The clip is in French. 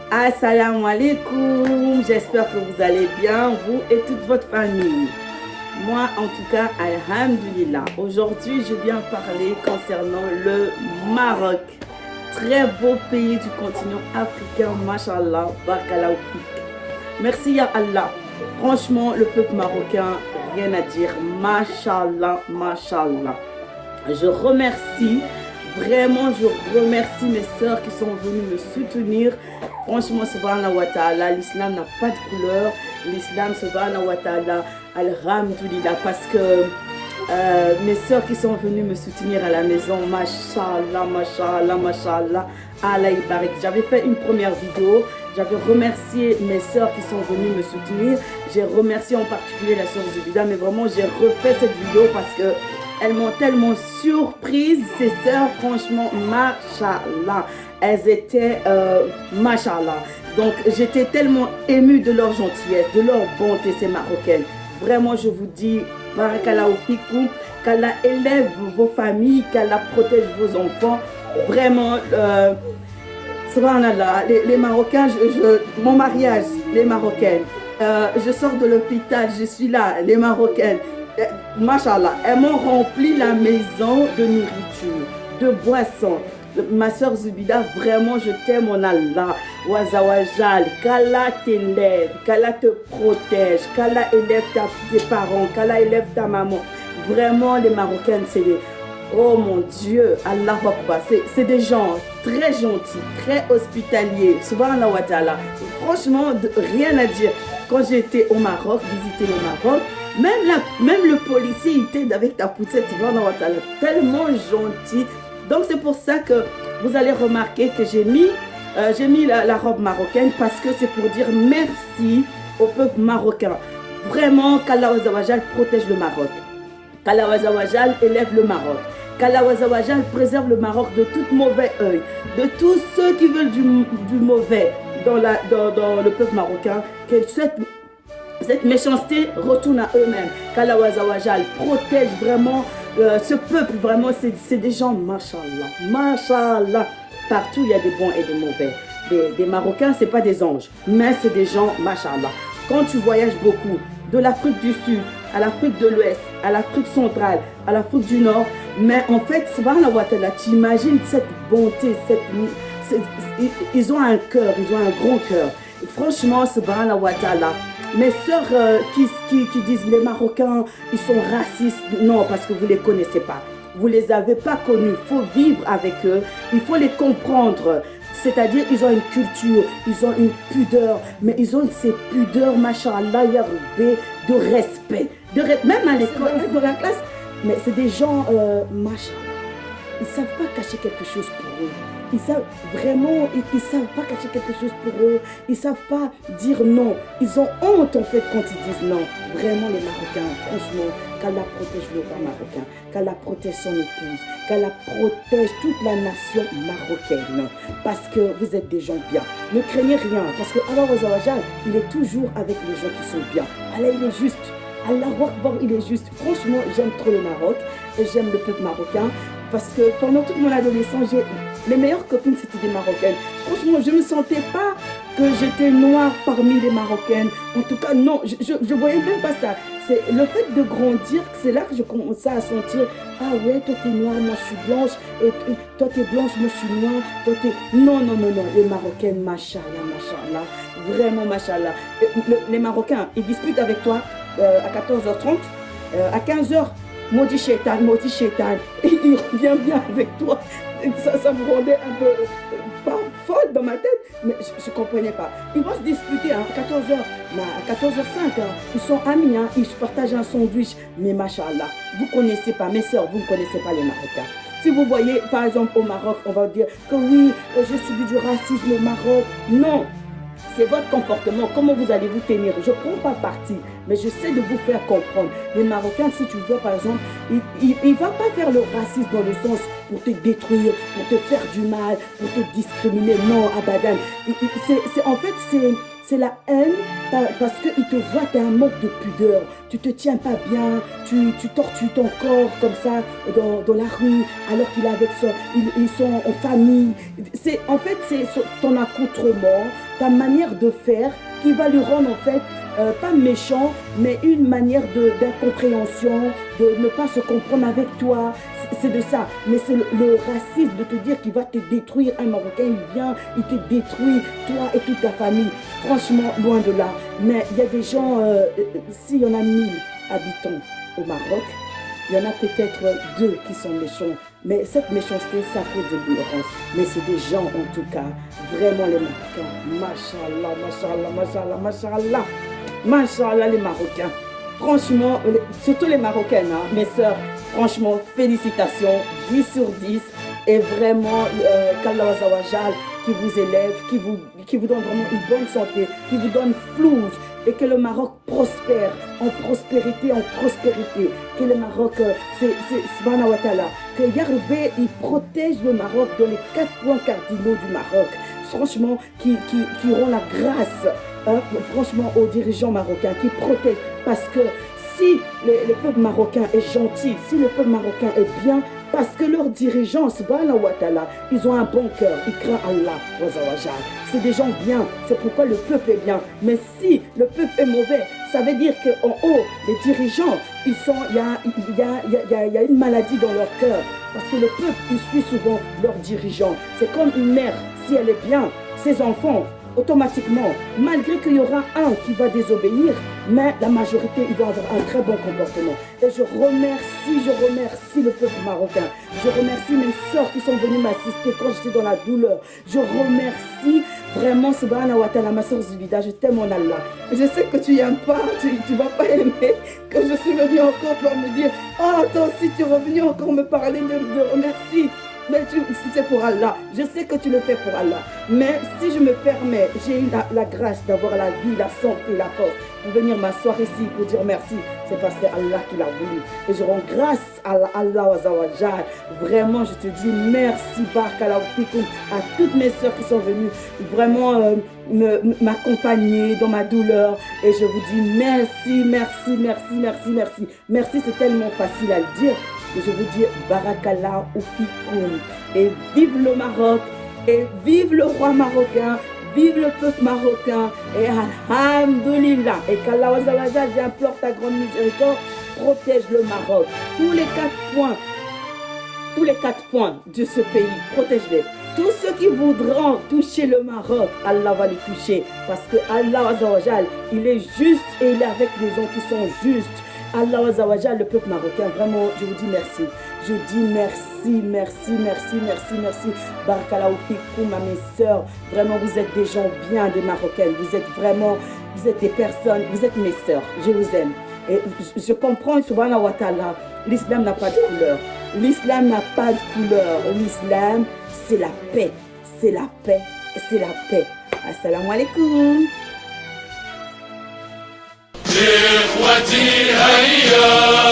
Assalamu alaikum, j'espère que vous allez bien, vous et toute votre famille. Moi, en tout cas, alhamdulillah. Aujourd'hui, je viens parler concernant le Maroc. Très beau pays du continent africain, mashallah, barakallahu fik. Merci ya Allah. Franchement, le peuple marocain, rien à dire. Mashallah, mashallah. Je remercie. Vraiment, je remercie mes sœurs qui sont venues me soutenir. Franchement, subhanahu wa ta'ala, l'islam n'a pas de couleur. L'islam, subhanahu wa ta'ala, alhamdulillah, parce que mes sœurs qui sont venues me soutenir à la maison, mashallah, mashallah, mashallah, Allah barik. J'avais fait une première vidéo, j'avais remercié mes sœurs qui sont venues me soutenir. J'ai remercié en particulier la sœur Zubida, mais vraiment, j'ai refait cette vidéo parce que elles m'ont tellement surprise, ces sœurs, franchement, mashallah. Elles étaient mashallah. Donc, j'étais tellement émue de leur gentillesse, de leur bonté, ces Marocaines. Vraiment, je vous dis, barakallahu fikum, qu'Allah élève vos familles, qu'Allah protège vos enfants. Vraiment, subhanallah, les Marocains, mon mariage, les Marocaines. Je sors de l'hôpital, je suis là, les Marocaines. Mashallah, elles m'ont rempli la maison de nourriture, de boissons. Ma soeur Zubida, vraiment je t'aime en Allah. Wazawajal, qu'Allah t'élève, qu'Allah te protège, qu'Allah élève tes parents, qu'Allah élève ta maman. Vraiment les Marocaines, c'est des... Oh mon Dieu, Allah Akbar, c'est des gens très gentils, très hospitaliers. Subhanallah wa ta'ala. Franchement, rien à dire. Quand j'étais au Maroc, visiter le Maroc, même le policier, il t'aide avec ta poussette, tellement gentil. Donc c'est pour ça que vous allez remarquer que j'ai mis la robe marocaine parce que c'est pour dire merci au peuple marocain. Vraiment, qu'Allah Azawajal protège le Maroc. Qu'Allah Azawajal élève le Maroc. Qu'Allah Azawajal préserve le Maroc de tout mauvais œil, de tous ceux qui veulent du mauvais dans le peuple marocain. Que cette méchanceté retourne à eux-mêmes. Qu'Allah Azawajal protège vraiment ce peuple. Vraiment, c'est des gens, mashallah, mashallah. Partout, il y a des bons et des mauvais. Des Marocains, ce n'est pas des anges, mais c'est des gens, mashallah. Quand tu voyages beaucoup, de l'Afrique du Sud, à l'Afrique de l'Ouest, à l'Afrique centrale, à l'Afrique du Nord, mais en fait, subhanallah wa ta'ala, tu imagines cette bonté, ils ont un cœur, ils ont un grand cœur. Franchement, subhanallah wa ta'ala. Mes sœurs qui disent les Marocains, ils sont racistes. Non, parce que vous ne les connaissez pas. Vous ne les avez pas connus. Il faut vivre avec eux. Il faut les comprendre. C'est-à-dire, ils ont une culture, ils ont une pudeur. Mais ils ont ces pudeurs, machallah, yarabé, de respect. Même à l'école, même dans la classe. Mais c'est des gens, machallah. Ils ne savent pas cacher quelque chose pour eux. Ils savent vraiment, ils savent pas cacher quelque chose pour eux. Ils savent pas dire non. Ils ont honte en fait quand ils disent non. Vraiment les Marocains, franchement, qu'Allah protège le roi marocain, qu'Allah protège son épouse, qu'Allah protège toute la nation marocaine. Parce que vous êtes des gens bien. Ne craignez rien. Parce que Allah Azawajal, il est toujours avec les gens qui sont bien. Allah, il est juste. Allah Akbar, il est juste. Franchement, j'aime trop le Maroc et j'aime le peuple marocain. Parce que pendant toute mon adolescence, mes meilleures copines, c'était des Marocaines. Franchement, je ne me sentais pas que j'étais noire parmi les Marocaines. En tout cas, non, je ne voyais même pas ça. C'est le fait de grandir, c'est là que je commençais à sentir, ah ouais, toi t'es noire, moi je suis blanche, et toi t'es blanche, moi je suis noire, toi t'es... Non, non, non, non, les Marocaines, machallah, machallah, vraiment machallah. Les Marocains, ils discutent avec toi à 14h30, à 15h, maudit shaitan, et il revient bien avec toi. Ça me rendait un peu pas folle dans ma tête, mais je ne comprenais pas. Ils vont se disputer à 14h, à 14h05, ils sont amis, ils partagent un sandwich, mais machallah, vous ne connaissez pas, mes soeurs, vous ne connaissez pas les Marocains. Si vous voyez, par exemple, au Maroc, on va dire que oui, j'ai subi du racisme au Maroc. Non, c'est votre comportement. Comment vous allez vous tenir? Je ne prends pas parti, mais j'essaie de vous faire comprendre. Les Marocains, si tu vois, par exemple, il ne va pas faire le racisme dans le sens pour te détruire, pour te faire du mal, pour te discriminer. Non, abadan. En fait, C'est la haine parce qu'ils te voient, tu as un manque de pudeur. Tu te tiens pas bien, tu tortues ton corps comme ça dans la rue, alors qu'il est avec ça. Ils sont en famille. En fait, c'est ton accoutrement, ta manière de faire qui va lui rendre en fait pas méchant, mais une manière d'incompréhension, de ne pas se comprendre avec toi. C'est de ça. Mais c'est le racisme de te dire qu'il va te détruire. Un Marocain, il vient, il te détruit, toi et toute ta famille. Franchement, loin de là. Mais il y a des gens, s'il y en a 1000 habitants au Maroc, il y en a peut-être 2 qui sont méchants. Mais cette méchanceté, c'est à cause de l'ignorance. Mais c'est des gens, en tout cas, vraiment les Marocains. Machallah, machallah, machallah, machallah. Machallah, les Marocains. Franchement, surtout les Marocaines, hein, mes sœurs, franchement, félicitations, 10 sur 10. Et vraiment, qu'Allah Azawajal qui vous élève, qui vous donne vraiment une bonne santé, qui vous donne flouze. Et que le Maroc prospère, en prospérité, que le Maroc, c'est subhanahu wa ta'ala, que Yarbé, il protège le Maroc dans les 4 points cardinaux du Maroc. Franchement, qui auront la grâce, hein, franchement, aux dirigeants marocains, qui protègent. Parce que si le peuple marocain est gentil, si le peuple marocain est bien, parce que leurs dirigeants, subhanahu wa ta'ala, ils ont un bon cœur, ils craignent Allah, wazawajal. C'est des gens bien, c'est pourquoi le peuple est bien. Mais si le peuple est mauvais, ça veut dire qu'en haut, les dirigeants, il y a une maladie dans leur cœur. Parce que le peuple, il suit souvent leurs dirigeants. C'est comme une mère, si elle est bien, ses enfants, automatiquement, malgré qu'il y aura un qui va désobéir, mais la majorité, ils vont avoir un très bon comportement. Et je remercie le peuple marocain. Je remercie mes sœurs qui sont venues m'assister quand j'étais dans la douleur. Je remercie vraiment, subhanahu wa ta'ala, ma sœur Zubida, je t'aime en Allah. Je sais que tu n'aimes pas, tu vas pas aimer que je suis venue encore pour me dire, oh, toi aussi tu es revenu encore me parler de remercie. Mais c'est pour Allah. Je sais que tu le fais pour Allah. Mais si je me permets, j'ai eu la grâce d'avoir la vie, la santé, la force pour venir m'asseoir ici pour dire merci. C'est parce que Allah qui l'a voulu. Et je rends grâce à Allah Azawajal. Vraiment, je te dis merci, Barakallahu Fikoum, à toutes mes sœurs qui sont venues vraiment m'accompagner dans ma douleur. Et je vous dis merci, merci, merci, merci, merci. Merci, c'est tellement facile à le dire. Et je vous dis Barakallahu Fikoum. Et vive le Maroc. Et vive le roi marocain. Vive le peuple marocain. Et alhamdoulilah. Et qu'Allah Azawajal, j'implore ta grande miséricorde, protège le Maroc. Tous les 4 points de ce pays, protège-les. Tous ceux qui voudront toucher le Maroc, Allah va les toucher. Parce que Allah Azawajal, il est juste et il est avec les gens qui sont justes. Allah Azawajal, le peuple marocain, vraiment, je vous dis merci. Je dis merci, merci, merci, merci, merci. Barakallahu Fikoum, à mes sœurs. Vraiment, vous êtes des gens bien, des Marocaines. Vous êtes des personnes, vous êtes mes sœurs. Je vous aime. Et je comprends, subhanahu wa ta'ala, l'islam n'a pas de couleur. L'islam n'a pas de couleur. L'islam, c'est la paix. C'est la paix. C'est la paix. Assalamu alaikum. إخوتي هيا